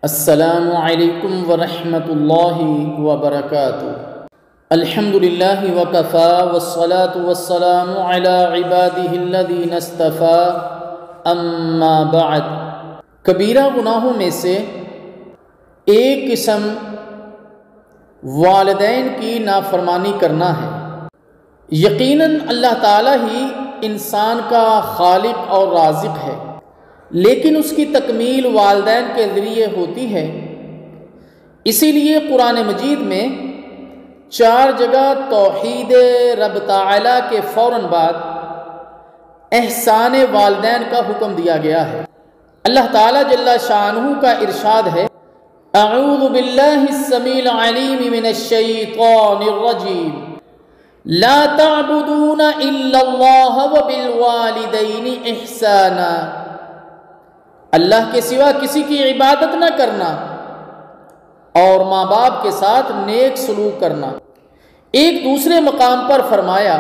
السلام علیکم ورحمۃ اللہ وبرکاتہ۔ الحمدللہ وکفی والصلاة والسلام علی عبادہ الذین اصطفی، اما بعد۔ کبیرہ گناہوں میں سے ایک قسم والدین کی نافرمانی کرنا ہے۔ یقیناً اللہ تعالیٰ ہی انسان کا خالق اور رازق ہے، لیکن اس کی تکمیل والدین کے ذریعے ہوتی ہے۔ اسی لیے قرآن مجید میں 4 جگہ توحید رب تعالیٰ کے فوراً بعد احسان والدین کا حکم دیا گیا ہے۔ اللہ تعالیٰ جل شانہ کا ارشاد ہے، اعوذ باللہ السمیع العلیم من الشیطان الرجیم، لا تعبدون الا اللہ وبالوالدین احسانا۔ اللہ کے سوا کسی کی عبادت نہ کرنا اور ماں باپ کے ساتھ نیک سلوک کرنا۔ ایک دوسرے مقام پر فرمایا،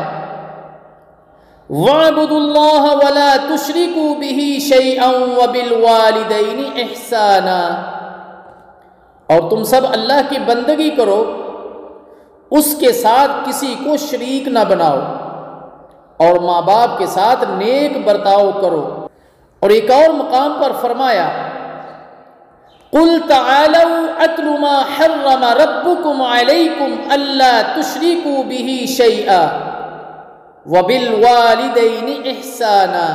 وَاعْبُدُوا اللَّهَ وَلَا تُشْرِكُوا بِهِ شَيْئًا وَبِالْوَالِدَيْنِ إِحْسَانًا۔ اور تم سب اللہ کی بندگی کرو، اس کے ساتھ کسی کو شریک نہ بناؤ، اور ماں باپ کے ساتھ نیک برتاؤ کرو۔ اور ایک اور مقام پر فرمایا، قُلْ تَعَالَوْا أَتْلُ مَا حَرَّمَ رَبُّكُمْ عَلَيْكُمْ أَلَّا تُشْرِكُوا بِهِ شَيْئًا وَبِالْوَالِدَيْنِ إِحْسَانًا۔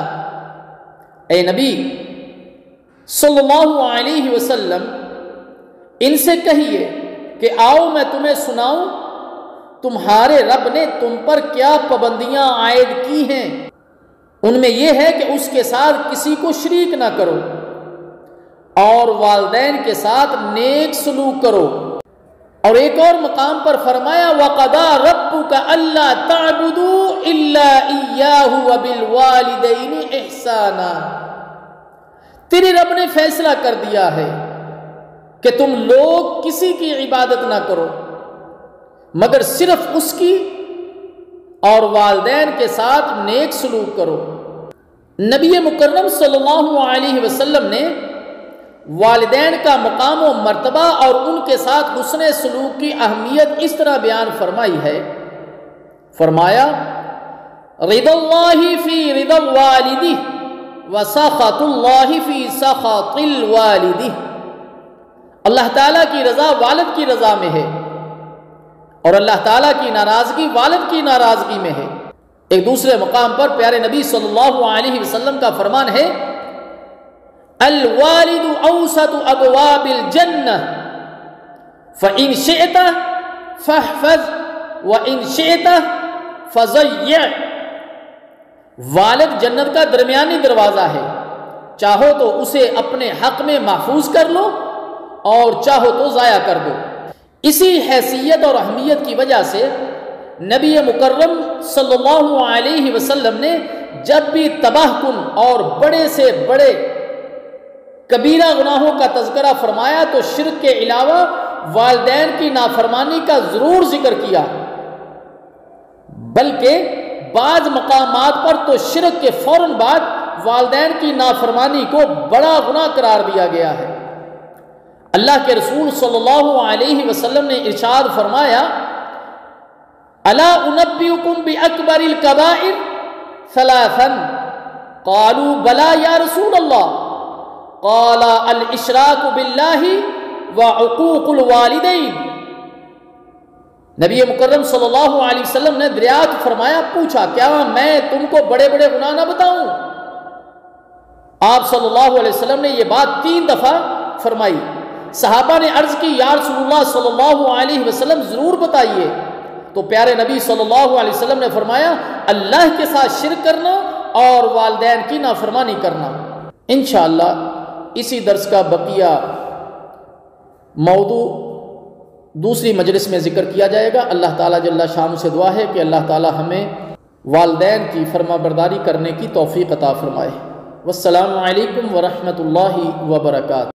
اے نبی صلی اللہ علیہ وسلم، ان سے کہیے کہ آؤ میں تمہیں سناؤں تمہارے رب نے تم پر کیا پابندیاں عائد کی ہیں۔ ان میں یہ ہے کہ اس کے ساتھ کسی کو شریک نہ کرو اور والدین کے ساتھ نیک سلوک کرو۔ اور ایک اور مقام پر فرمایا، وَقَضَىٰ رَبُّكَ أَلَّا تَعْبُدُوا إِلَّا إِيَّاهُ وَبِالْوَالِدَيْنِ إِحْسَانًا۔ تیرے رب نے فیصلہ کر دیا ہے کہ تم لوگ کسی کی عبادت نہ کرو مگر صرف اس کی، اور والدین کے ساتھ نیک سلوک کرو۔ نبی مکرم صلی اللہ علیہ وسلم نے والدین کا مقام و مرتبہ اور ان کے ساتھ حسن سلوک کی اہمیت اس طرح بیان فرمائی ہے، فرمایا، رضا اللہ فی رضا الوالد وسخط اللہ فی سخط الوالد۔ اللہ تعالیٰ کی رضا والد کی رضا میں ہے اور اللہ تعالیٰ کی ناراضگی والد کی ناراضگی میں ہے۔ ایک دوسرے مقام پر پیارے نبی صلی اللہ علیہ وسلم کا فرمان ہے، الوالد اوسط ابواب الجنہ فإن شئت فاحفظ وإن شئت فضيع۔ والد جنت کا درمیانی دروازہ ہے، چاہو تو اسے اپنے حق میں محفوظ کر لو اور چاہو تو ضائع کر دو۔ اسی حیثیت اور اہمیت کی وجہ سے نبی مکرم صلی اللہ علیہ وسلم نے جب بھی تباہ کن اور بڑے سے بڑے کبیرہ گناہوں کا تذکرہ فرمایا تو شرک کے علاوہ والدین کی نافرمانی کا ضرور ذکر کیا، بلکہ بعض مقامات پر تو شرک کے فوراً بعد والدین کی نافرمانی کو بڑا گناہ قرار دیا گیا ہے۔ اللہ کے رسول صلی اللہ علیہ وسلم نے ارشاد فرمایا، الا انبئکم باکبر الکبائر ثلاثا قالوا بلا یا رسول اللہ، قال الاشراک باللہ وعقوق الوالدین۔ نبی مکرم صلی اللہ علیہ وسلم نے دریافت فرمایا، پوچھا کیا میں تم کو بڑے بڑے گناہ نہ بتاؤں؟ آپ صلی اللہ علیہ وسلم نے یہ بات 3 دفعہ فرمائی۔ صحابہ نے عرض کی، یا رسول اللہ صلی اللہ علیہ وسلم ضرور بتائیے۔ تو پیارے نبی صلی اللہ علیہ وسلم نے فرمایا، اللہ کے ساتھ شرک کرنا اور والدین کی نافرمانی کرنا۔ انشاءاللہ اسی درس کا بقیہ موضوع دوسری مجلس میں ذکر کیا جائے گا۔ اللہ تعالیٰ جل شانہ سے دعا ہے کہ اللہ تعالیٰ ہمیں والدین کی فرما برداری کرنے کی توفیق عطا فرمائے۔ والسلام علیکم ورحمۃ اللہ وبرکاتہ۔